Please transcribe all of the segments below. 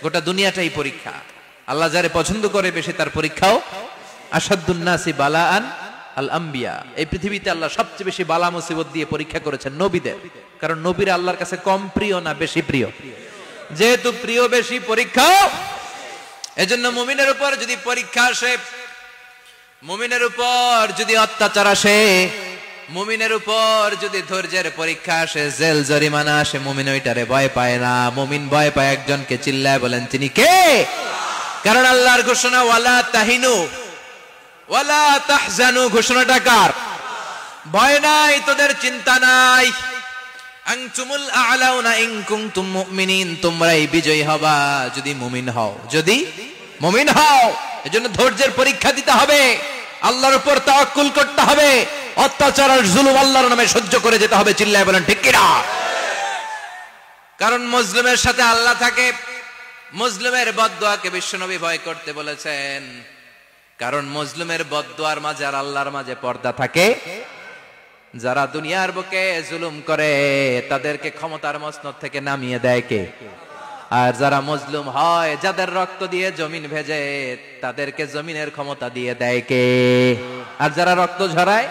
গোটা দুনিয়াটাই পরীক্ষা। আল্লাহ যারে পছন্দ করে বেশি তার পরীক্ষাও। আশাদ্দুন নাসি বালাআন আল আম্বিয়া, এই পৃথিবীতে আল্লাহ সবচেয়ে বেশি বালা মুসিবত দিয়ে পরীক্ষা করেছেন নবীদের। কারণ নবীরা আল্লাহর কাছে কম প্রিয় না বেশি প্রিয়? যেহেতু প্রিয় বেশি, পরীক্ষাও। এজন্য মুমিনের উপর যদি পরীক্ষা আসে, মুমিনের উপর যদি অত্যাচার আসে, মুমিনের উপর যদি ধৈর্যের পরীক্ষা আসে, জেল জরিমানা আসে, মুমিন ওইটারে ভয় পায় না। মুমিন ভয় পায় একজনকে, চিল্লায় বলেন তিনি কে? কারণ আল্লাহর ঘোষণা ওয়ালা তাহিনু ওয়ালা তাহজানু, ঘোষণাটা কার? ভয় নাই, তোদের চিন্তা নাই। আনতুমুল আ'লাউনা ইন কুনতুম মুমিনিন, তোমরাই বিজয়ী হবা যদি মুমিন হও, যদি মুমিন হও। এজন্য ধৈর্যের পরীক্ষা দিতে হবে, আল্লাহর উপর তাওয়াক্কুল করতে হবে, অত্যাচার আর জুলুম আল্লাহর নামে সহ্য করে যেতে হবে। চিল্লায় বলেন ঠিক কিনা? কারণ মুসলিমের সাথে আল্লাহ থাকে। মুসলিমের বদদুয়াকে বিশ্বনবী ভয় করতে বলেছেন, কারণ মুসলিমের বদদুয়ার মাঝে আর আল্লাহর মাঝে পর্দা থাকে। যারা দুনিয়ার বুকে জুলুম করে তাদেরকে ক্ষমতার মসনদ থেকে নামিয়ে দেয় কে? আর যারা মজলুম হয়, যাদের রক্ত দিয়ে জমিন ভেজে, তাদেরকে জমিনের ক্ষমতা দিয়ে দেয় কে? আর যারা রক্ত ঝরায়,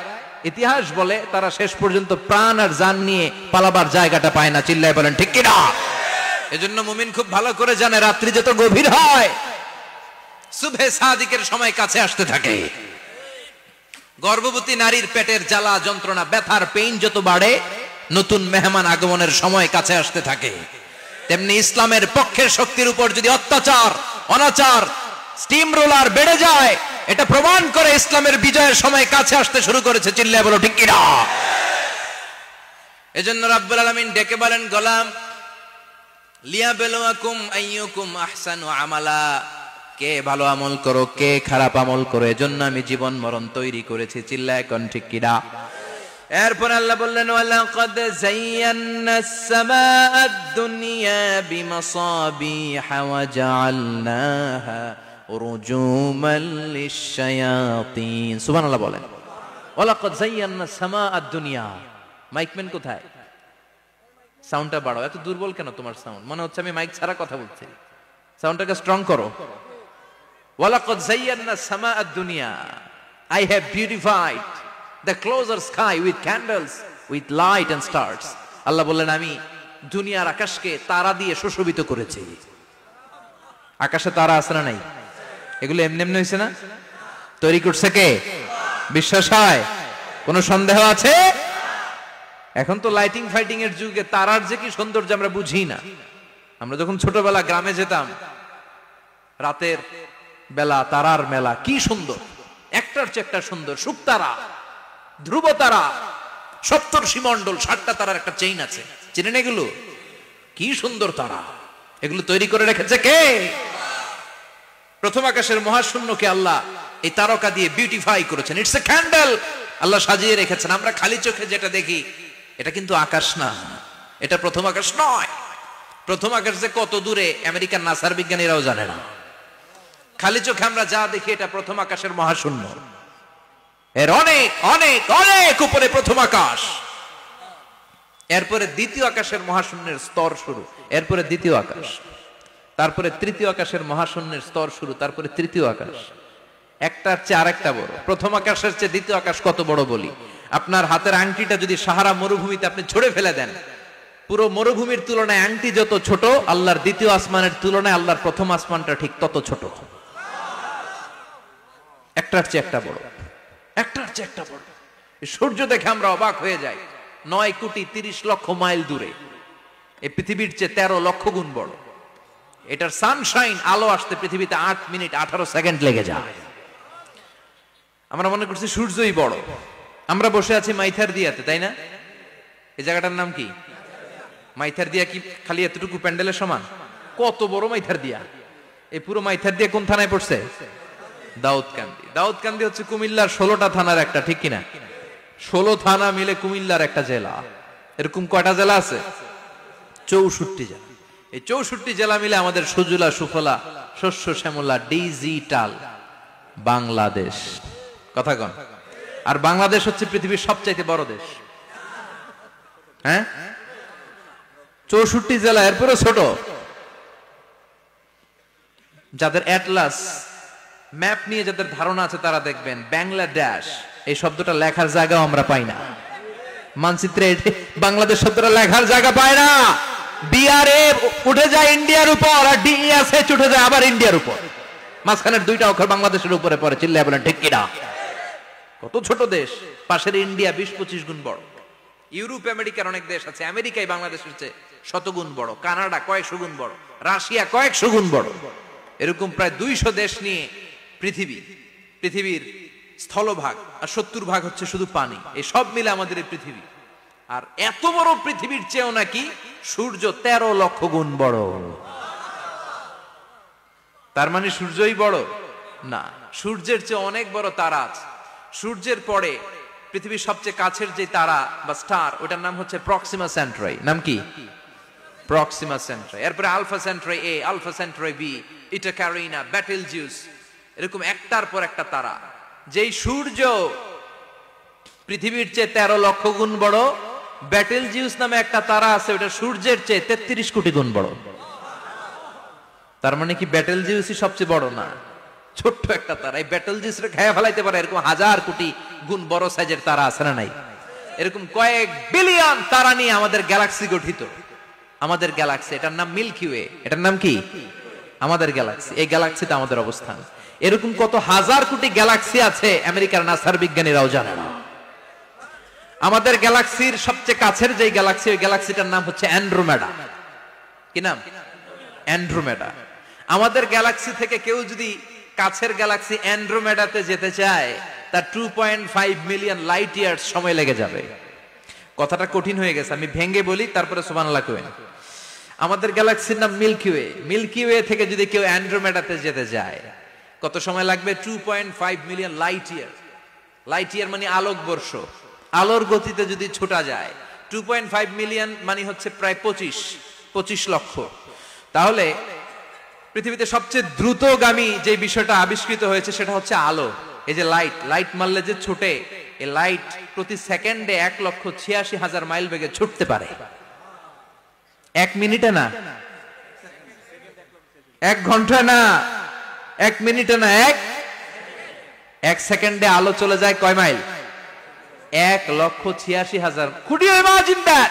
ইতিহাস বলে তারা শেষ পর্যন্ত প্রাণ আর জান নিয়ে পালাবার জায়গাটা পায় না। চিল্লায় বলেন ঠিক কিনা? এজন্য মুমিন খুব ভালো করে জানে, রাত্রি যত গভীর হয়, সুবহে সাদিকের সময় কাছে আসতে থাকে। গর্ভবতী নারীর পেটের জ্বালা যন্ত্রণা, ব্যথার পেইন যত বাড়ে, নতুন মেহমান আগমনের সময় কাছে আসতে থাকে। তেমনি ইসলামের পক্ষের শক্তির উপর যদি অত্যাচার, অনাচার, স্টিম রোলার বেড়ে যায়, এটা প্রমাণ করে ইসলামের বিজয়ের সময় কাছে আসতে শুরু করেছে। চিল্লায় বলো ঠিক কিনা? এজন্য রাব্বুল আলামিন ডেকে বলেন, গোলাম লিয়াবলুয়াকুম আইয়ুকুম আহসানু আমালা, কে ভালো আমল করো, কে খারাপ আমল করো, এজন্য আমি জীবন মরণ তৈরি করেছি। চিল্লায় কোন ঠিক কিনা? এরপর আল্লাহ বললেন, ওয়ালাকাদ যায়্যানাস সামাআদ দুনিয়া বিমাসাবিহা ওয়া জাআলনাহা রুজুমান লিশ-শায়াতিন। সুবহানাল্লাহ বলেন। ওয়ালাকাদ যায়্যানাস সামাআদ দুনিয়া। মাইকম্যান কোথায়? সাউন্ডটা বাড়াও। এত দুর্বল কেন তোমার সাউন্ড? মনে হচ্ছে আমি মাইক ছাড়া কথা বলছি। সাউন্ডটাকে স্ট্রং করো। ওয়ালাকাদ যায়্যানাস সামাআদ দুনিয়া, I have beautified the closer sky with candles, with light and stars. আল্লাহ বললেন, আমি দুনিয়ার আকাশকে তারা দিয়ে সুশোভিত করেছি। আকাশে তারা আছে না নাই? এগুলো এমনি এমনি হয়েছে না? তৈরি করছে কে? বিশ্বাস হয়? কোনো সন্দেহ আছে? এখন তো লাইটিং ফাইটিং এর যুগে তারার যে কি সৌন্দর্য আমরা বুঝি না। আমরা যখন ছোটবেলা গ্রামে যেতাম, রাতের বেলা তারার মেলা, কি সুন্দর, একটার চেয়ে একটা সুন্দর। শুকতারা, ধ্রুব তারা, সপ্তর্ষি মণ্ডল, 7টা তারার একটা চেইন আছে, চেনেন এগুলো? কি সুন্দর তারা! এগুলো তৈরি করে রেখেছে কে? প্রথম আকাশের মহাশূন্যকে আল্লাহ এই তারকা দিয়ে বিউটিফাই করেছেন। ইটস এ ক্যান্ডেল, আল্লাহ সাজিয়ে রেখেছেন। আমরা খালি চোখে যেটা দেখি, এটা কিন্তু আকাশ না, এটা প্রথম আকাশ নয়। প্রথম আকাশ যে কত দূরে আমেরিকার নাসার বিজ্ঞানীরাও জানে না। খালি চোখে আমরা যা দেখি, এটা প্রথম আকাশের মহাশূন্য। এর অনেক অনেক অনেক উপরে প্রথম আকাশ। এরপরে দ্বিতীয় আকাশের মহাশূন্যের স্তর শুরু, এরপরে দ্বিতীয় আকাশ, তারপরে তৃতীয় আকাশের মহাশূন্যের স্তর শুরু, তারপরে তৃতীয় আকাশ। একটার চেয়ে আরেকটা বড়। প্রথম আকাশের চেয়ে দ্বিতীয় আকাশ কত বড় বলি, আপনার হাতের আংটিটা যদি সাহারা মরুভূমিতে আপনি ছড়ে ফেলে দেন, পুরো মরুভূমির তুলনায় আংটি যত ছোট, আল্লাহর দ্বিতীয় আসমানের তুলনায় আল্লাহর প্রথম আসমানটা ঠিক তত ছোট। একটার চেয়ে একটা বড়, একটার চেয়ে একটা বড়। সূর্য দেখে আমরা অবাক হয়ে যাই, 9,30,00,000 মাইল দূরে। এই পৃথিবীর চেয়ে 13 লক্ষ গুণ বড়। এটার সানশাইন, আলো আসতে পৃথিবীতে 8 মিনিট 18 সেকেন্ড লেগে যায়। আমরা মনে করছি সূর্যই বড়। আমরা বসে আছি মাইথার দিয়াতে, তাই না? এই জায়গাটার নাম কি? মাইথার দিয়া। কি খালি এতটুকু প্যান্ডেলের সমান? কত বড় মাইথার দিয়া! এই পুরো মাইথার দিয়া কোন থানায় পড়ছে? দাউদকান্দি। দাউদকান্দি হচ্ছে কুমিল্লার 16টা থানার একটা, ঠিক কিনা? 16 থানা মিলে কুমিল্লার একটা জেলা। এরকম কয়টা জেলা আছে? 64 জেলা। এই 64 জেলা মিলে আমাদের সুজলা সুফলা শস্য শ্যামলা ডিজিটাল বাংলাদেশ। কথা কন। আর বাংলাদেশ হচ্ছে পৃথিবীর সবচাইতে বড় দেশ। হ্যাঁ, 64 জেলা, এরপরে ছোট। যাদের অ্যাটলাস ম্যাপ নিয়ে যাদের ধারণা আছে তারা দেখবেন বাংলাদেশ এই শব্দটা লেখার জায়গাও আমরা পাই না। মানচিত্রে বাংলাদেশ শব্দটা লেখার জায়গা পায় না। ডিআরএ উঠে যায় ইন্ডিয়ার উপর, আর ডিএসএচ উঠে যায় আবার ইন্ডিয়ার উপর। মাঝখানের দুইটা অক্ষর বাংলাদেশের উপরে পড়ে। চিল্লায় বলেন ঠিক কিনা? কত ছোট দেশ, পাশের ইন্ডিয়া 20-25 গুণ বড়। ইউরোপ আমেরিকার অনেক দেশ আছে, আমেরিকায় বাংলাদেশের চেয়ে শতগুণ বড়, কানাডা কয়েকশো গুণ বড়, রাশিয়া কয়েকশো গুণ বড়। এরকম প্রায় 200 দেশ নিয়ে পৃথিবীর স্থলভাগ, আর 70% হচ্ছে শুধু পানি। এই সব মিলে আমাদের এই পৃথিবী। আর এত বড় পৃথিবীর চেয়েও নাকি সূর্য 13 লক্ষ গুণ বড়। তার মানে সূর্যই বড় না, সূর্যের চেয়ে অনেক বড় তারা আছে। সূর্যের পরে পৃথিবীর সবচেয়ে কাছের যে তারা বা স্টার, ওটার নাম হচ্ছে প্রক্সিমা সেন্ট্রাই। নাম কি? প্রক্সিমা সেন্ট্রাই। এরপরে আলফা সেন্ট্রাই এ, আলফা সেন্ট্রাই বি, ইটা ক্যারিনা, বেটেলজিউস, এরকম একটার পর একটা তারা। যেই সূর্য পৃথিবীর চেয়ে 13 লক্ষ গুণ বড়, বেটেলজিউস নামে একটা তারা আছে, ওটা সূর্যের চেয়ে 33 কোটি গুণ বড়। তার মানে কি বেটেলজিউসই সবচেয়ে বড় না? ছোট্ট একটা তারা। এই বেটেলজিউসরে খেয়ে ফেলাইতে পারে এরকম 1000 কোটি গুণ বড় সাইজের তারা আছে না নাই? এরকম কয়েক বিলিয়ন তারা নিয়ে আমাদের গ্যালাক্সি গঠিত। আমাদের গ্যালাক্সি, এটার নাম মিল্কি ওয়ে। এটার নাম কি? আমাদের গ্যালাক্সি। এই গ্যালাক্সিতে আমাদের অবস্থান। এরকম কত হাজার কোটি গ্যালাক্সি আছে আমেরিকার নাসার বিজ্ঞানীরাও জানে না। আমাদের গ্যালাক্সির সবচেয়ে কাছের যে গ্যালাক্সি, ওই গ্যালাক্সিটার নাম হচ্ছে অ্যান্ড্রোমেডা। কি নাম? অ্যান্ড্রোমেডা। আমাদের গ্যালাক্সি থেকে কেউ যদি কাছের গ্যালাক্সি অ্যান্ড্রোমেডাতে যেতে চায়, তার 2.5 মিলিয়ন লাইট ইয়ার্স সময় লেগে যাবে। কথাটা কঠিন হয়ে গেছে, আমি ভেঙে বলি, তারপরে সুবহানাল্লাহ কইবেন। আমাদের গ্যালাক্সির নাম মিল্কি ওয়ে। মিল্কি ওয়ে থেকে যদি কেউ অ্যান্ড্রোমেডাতে যেতে যায়, কত সময় লাগবে? 2.5 million light year. Light year মানে আলোকবর্ষ। আলোর গতিতে যদি ছোটা যায়, 2.5 মিলিয়ন মানে হচ্ছে প্রায় 25 লক্ষ। তাহলে পৃথিবীতে সবচেয়ে দ্রুতগামী যে বিষয়টা আবিষ্কৃত হয়েছে সেটা হচ্ছে আলো। এই যে লাইট মারলে যে ছোটে, এই লাইট প্রতি সেকেন্ডে 1,86,000 মাইল বেগে ছুটতে পারে। 1 মিনিটে না, 1 ঘন্টায় না, 1 মিনিটে না, 1 সেকেন্ডে আলো চলে যায় কয় mile? 1,86,000। Could you imagine that?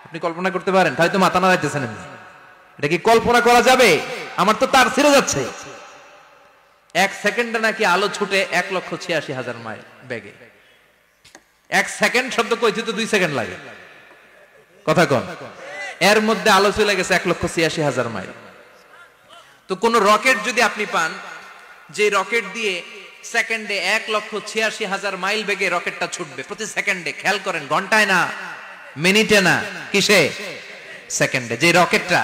আপনি কল্পনা করতে পারেন? তাই তো মাথা নাড়াইতেছেন। এটা কি কল্পনা করা যাবে? আমার তো তার ছিঁড়ে যাচ্ছে। 1 সেকেন্ডে নাকি আলো ছুটে 1,86,000 মাইল বেগে। 1 সেকেন্ড শব্দ কইতে তো 2 সেকেন্ড লাগে। কথা কোন? এর মধ্যে আলো চলে গেছে 1,86,000 মাইল। তো কোন রকেট যদি আপনি পান, যে রকেট দিয়ে সেকেন্ডে 1,86,000 মাইল বেগে রকেটটা ছুটবে প্রতি সেকেন্ডে, খেয়াল করেন, ঘন্টায় না, মিনিটে না, কিসে? সেকেন্ডে। যে রকেটটা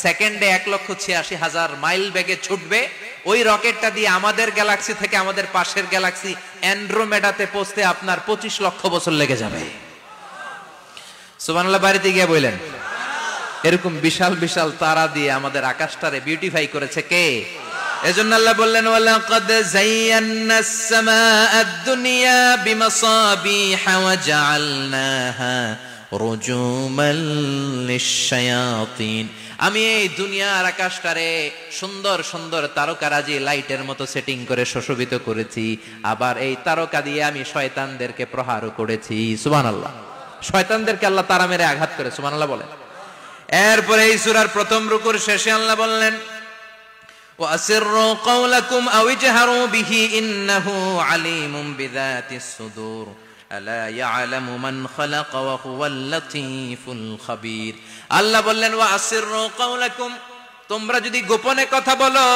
সেকেন্ডে 1,86,000 মাইল বেগে ছুটবে, ওই রকেটটা দিয়ে আমাদের গ্যালাক্সি থেকে আমাদের পাশের গ্যালাক্সি অ্যান্ড্রোমেডাতে পৌঁছতে আপনার 25 লক্ষ বছর লেগে যাবে। সুবহানাল্লাহ বাড়িতে গিয়ে বললেন। এরকম বিশাল বিশাল তারা দিয়ে আমাদের আকাশটারে বিউটিফাই করেছে কে? এজন্য আল্লাহ বললেন, ওয়ালাকাদ যায়্যানাস সামাআদ দুনিয়া বিমাসাবিহা ওয়া জাআলনাহা রুজুমান লিশ-শায়াতিন। আমি এই দুনিয়ার আকাশটারে সুন্দর সুন্দর তারকারাজি লাইটের মতো সেটিং করে সুশোভিত করেছি। আবার এই তারকা দিয়ে আমি শয়তানদেরকে প্রহারও করেছি। সুবহানাল্লাহ। শয়তানদেরকে আল্লাহ তারা মেরে আঘাত করে। সুবহানাল্লাহ বলেন। এরপরে এই সূরার প্রথম রুকুর শেষে আল্লাহ বললেন, وَأَسِرُّوا قَوْلَكُمْ أَوْ اجْهَرُوا بِهِ إِنَّهُ عَلِيمٌ بِذَاتِ الصُّدُورِ أَلَا يَعْلَمُ مَنْ خَلَقَ وَهُوَ اللَّطِيفُ الْخَبِيرُ। আল্লাহ বললেন, وَأَسِرُّوا قَوْلَكُمْ, তোমরা যদি গোপনে কথা বলো,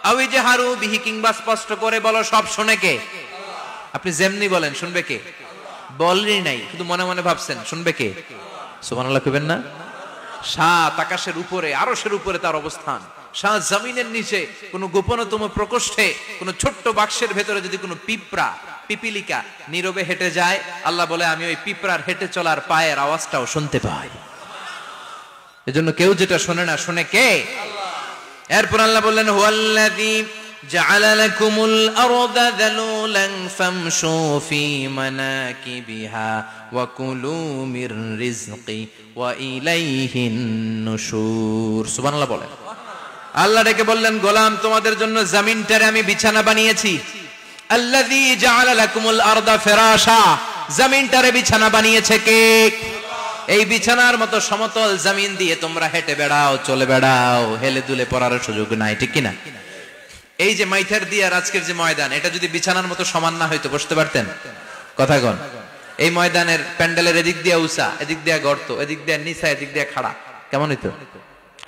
أَوْ اجْهَرُوا بِهِ, কিংবা স্পষ্ট করে বলো, সব শুনে কে? আপনি যেমনি বলেন শুনবে কে? বলেনই নাই, শুধু মনে মনে ভাবছেন, শুনবে কে? সুবহানাল্লাহ কইবেন না? সাত আকাশের উপরে, আরশের উপরে তার অবস্থান, সাত জমিনের নিচে কোন গোপনতম প্রকোষ্ঠে, কোন ছোট্ট বাক্সের ভেতরে যদি কোনো পিপিলিকা নীরবে হেঁটে যায়, আল্লাহ বলে আমি ওই পিঁপড়ার হেঁটে চলার পায়ের আওয়াজটাও শুনতে পাই। এজন্য কেউ যেটা শোনে না, শুনে কে? এরপর আল্লাহ বললেন, হুয়াল্লাযী জাআলা লাকুমুল আরদা যালুলান ফামশু ফি মানাকিবিহা ওয়া কুলু মির রিজকি ওয়া ইলাইহিন নুশুর। সুবহানাল্লাহ বলেন। আল্লাহ ডেকে বললেন, গোলাম তোমাদের জন্য জমিনটারে আমি বিছানা বানিয়েছি। আল্লাযী জাআলা লাকুমুল আরদা ফিরাশা, জমিনটারে বিছানা বানিয়েছে কে? এই বিছানার মতো সমতল জমিন দিয়ে তোমরা হেঁটে বেড়াও, চলে বেড়াও, হেলে দুলে পড়ার সুযোগ নাই, ঠিক কিনা? এই যে মাইথার দিয়ে আজকের যে ময়দান, এটা যদি বিছানার মতো সমান না হইতো বসতে পারতেন? কথা কন। এই ময়দানের প্যান্ডেলের এদিক দিয়ে উঁচা, এদিক দিয়ে গর্ত, এদিক দিয়ে নিচা, এদিক দিয়ে খাড়া, কেমন হইতো?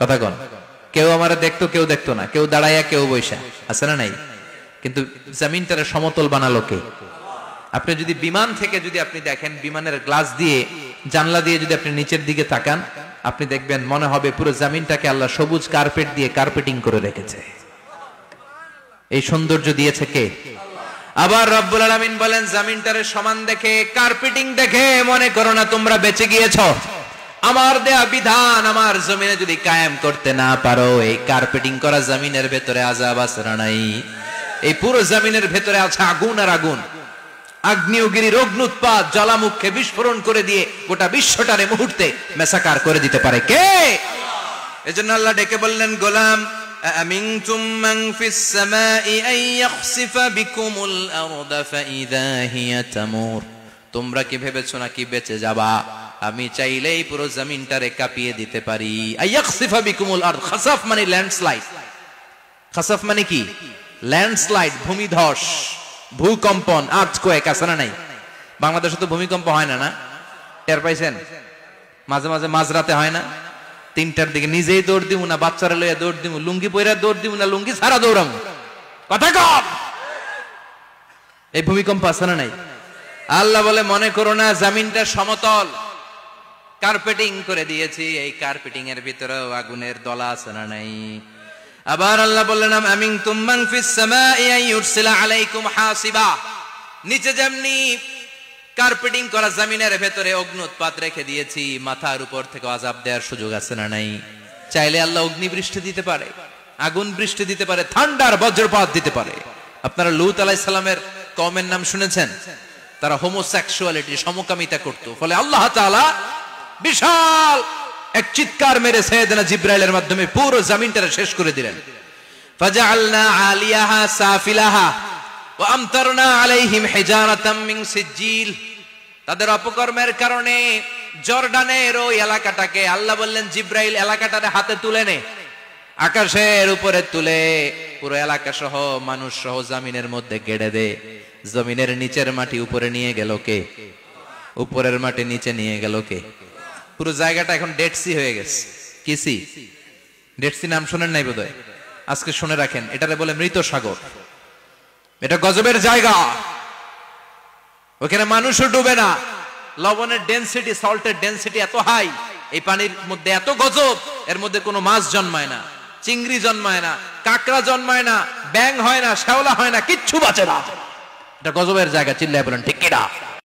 কথা কন। কেউ আমারে দেখতো, কেউ দেখতো না, কেউ দাঁড়াইয়া, কেউ বৈশা, আছে না নাই? কিন্তু জমিনটারে সমতল বানালো কে? আপনি যদি বিমান থেকে যদি আপনি দেখেন, বিমানের গ্লাস দিয়ে, জানলা দিয়ে যদি আপনি নিচের দিকে তাকান, আপনি দেখবেন মনে হবে পুরো জমিনটাকে আল্লাহ সবুজ কার্পেট দিয়ে কার্পেটিং করে রেখেছে। এই সৌন্দর্য দিয়েছে কে? আবার রব্বুল আলামিন বলেন, জমিনটারে সমান দেখে, কার্পেটিং দেখে মনে করো না তোমরা বেঁচে গিয়েছো। আমার দেয়া বিধান আমার জমিনে যদি কায়েম করতে না পারো, এই কার্পেটিং করা জমিনের ভেতরে আযাব আছে না নাই? এই পুরো জমিনের ভেতরে আছে আগুন আর আগুন। আগ্নেয়গিরির অগ্নুৎপাত জ্বালামুখে বিস্ফোরণ করে দিয়ে গোটা বিশ্বটারে মুহূর্তে মেসাকার করে দিতে পারে কে? এজন্য আল্লাহ ডেকে বললেন, গোলাম আমিনতুম মান ফিস সামাই আন ইয়াখসিফা বিকুমুল আরদা ফাইযা হিয়া তামুর, তোমরা কি ভেবেছো নাকি বেঁচে যাবা? আমি চাইলেই পুরো জমিনটারে কাঁপিয়ে দিতে পারি। আইয়াখসিফা বিকুমুল আরদ, খাসাফ মানে ল্যান্ডস্লাইড। খাসাফ মানে কি? ল্যান্ডস্লাইড, ভূমিধস, ভূকম্পন, আর্থকোয়েক, আছে না নাই? বাংলাদেশে তো ভূমিকম্প হয় না, না? টের পাইছেন? মাঝে মাঝে মাঝরাতে হয় না? 3টার দিকে নিজেই দৌড় দিব না বাচ্চারা লইয়া দৌড় দিব, লুঙ্গি পইরা দৌড় দিব না লুঙ্গি ছাড়া দৌড়াম, কথা কম। এই ভূমিকম্প আছে না নাই? আল্লাহ বলে, মনে করো না জমিনটা সমতল, কার্পেটিং করে দিয়েছি, এই কার্পেটিং এর ভিতরেও আগুনের দলা আছে না নাই? আবার আল্লাহ বললেন, আমিনতুম মান ফিস সামাই আন ইউরসিলা আলাইকুম হাসিবা, নিচে যেমনি কার্পেটিং করা জমিনের ভেতরে অগ্নুৎপাত রেখে দিয়েছি, মাথার উপর থেকে আযাব দেওয়ার সুযোগ আছে না নাই? চাইলে আল্লাহ অগ্নি বৃষ্টি দিতে পারে, আগুন বৃষ্টি দিতে পারে, ঠান্ডার বজ্রপাত দিতে পারে। আপনারা লূত আলাইহিস সালামের কওমের নাম শুনেছেন? তারা হোমোসেক্সুয়ালিটি, সমকামিতা করত। ফলে আল্লাহ তাআলা বিশাল এক চিৎকার মেরে সাইয়েদনা জিবরাইলের মাধ্যমে পুরো জমিনটা শেষ করে দিলেন। ফাজআলনা আলিয়াহা সাফিলাহা ওয়া আমতারনা আলাইহিম হিজারাতাম মিন সিজিল। তাদের অপকর্মের কারণে জর্ডানের ওই এলাকাটাকে আল্লাহ বললেন, জিবরাইল এলাকাটারে হাতে তুলে নে, আকাশের উপরে তুলে পুরো এলাকা সহ মানুষ সহ জমিনের মধ্যে গেড়ে দে। জমিনের নিচের মাটি উপরে নিয়ে গেল কে? উপরের মাটি নিচে নিয়ে গেল কে? পুরো জায়গাটা এখন ডেড সি হয়ে গেছে। কি সি? ডেড সি নাম শুনেন নাই বোধহয়? আজকে শুনে রাখেন, এটারে বলে মৃত সাগর। এটা গজবের জায়গা, ওখানে মানুষও ডুবে না। লবণের ডেনসিটি, সল্টের ডেনসিটি এত হাই, এই পানির মধ্যে এত গজব, এর মধ্যে কোনো মাছ জন্মায় না, চিংড়ি জন্মায় না, কাঁকড়া জন্মায় না, ব্যাং হয় না, শ্যাওলা হয় না, কিচ্ছু বাঁচে না। এটা গজবের জায়গা, চিল্লায় বলেন ঠিক কিনা?